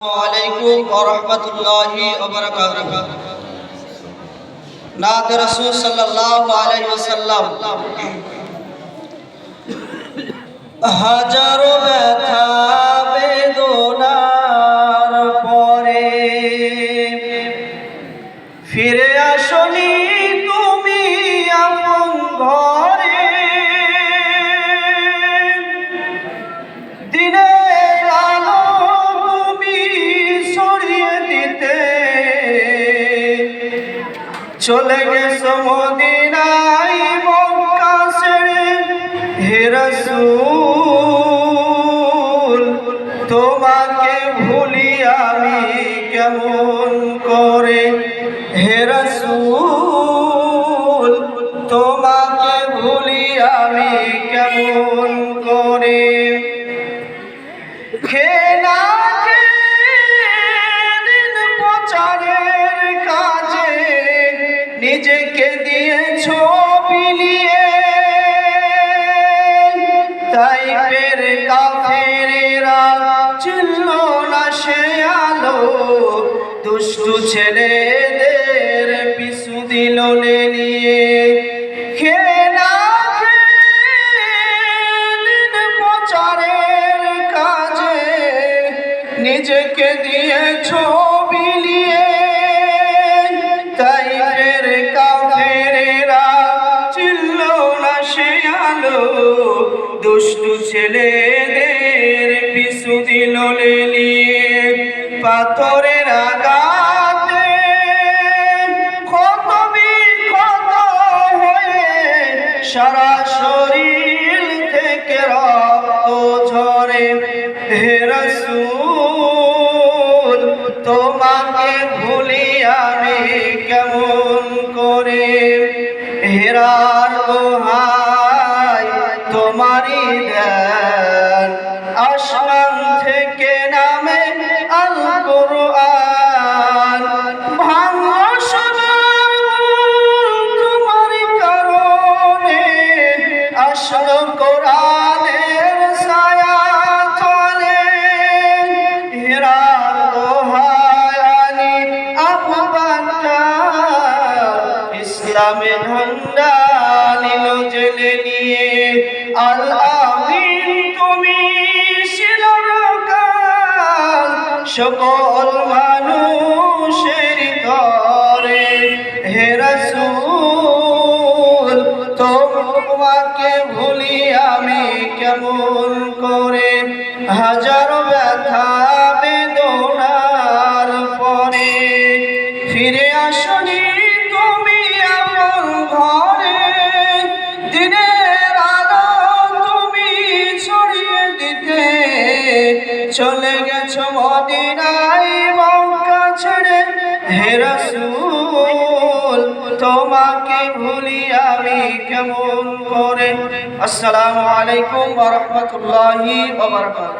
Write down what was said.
আলাইকুম ওয়া রাহমাতুল্লাহি ওয়া বারাকাতুহু। নাতে রাসূল সাল্লাল্লাহু আলাইহি ওয়াসাল্লাম হাজারো ব্যথা বেদনার পরে ফিরে আসনি তুমি আপন ঘরে। দিনের আলো তুমি ছড়িয়ে দিতে চলে গেছো মদিনায় মক্কা ছেড়ে। হে রাসূল তোমাকে ভুলি আমি কেমন করে। হে রাসূল তোমাকে ভুলি আমি কেমন করে। খেলা দিন প্রচারের কাজে নিজেকে দিয়েছো বিলিয়ে। তাইফের কাফেরেরা চিনল না সে আলো, দুষ্টু ছেলেদের পিছু দিল লেলিয়ে। খেলা দিন প্রচারের কাজে নিজেকে দিয়েছো বিলিয়ে। তাইফের কাফেরেরা চিনল না সে আলো, দুষ্টু ছেলেদের পিছু দিল লেলিয়ে। পাথরের আঘাতে ক্ষত বিক্ষত হয়ে সারা শরীর থেকে রক্ত ঝরে। হে রাসূল তোমাকে ভুলি আমি কেমন করে। হেরার দোহাই তোমারই দেন, আসমান থেকে নামে আল কুরআন। ভাঙলো সবার তোমারই কারণে, আসলো কোরআনের ছায়া তলে। হেরার দোহাই আলী আবু বকর ইসলামে ঝান্ডা নিল জেলে নিয়ে। আল আমিন তুমি চিরকাল সকল মানুষের তরে। হে রাসূল তোমাকে ভুলি আমি কেমন করে। হাজারো ব্যথা বেদনার পরে ফিরে আসনি তুমি আপন ঘরে। দিনের আলো তুমি ছড়িয়ে দিতে চলে গেছো মদিনায় মক্কা ছেড়ে। হে রাসূল তোমাকে ভুলি আমি কেমন করে। আসসালামু আলাইকুম ওয়া রাহমাতুল্লাহি ওয়া বারাকাতুহু।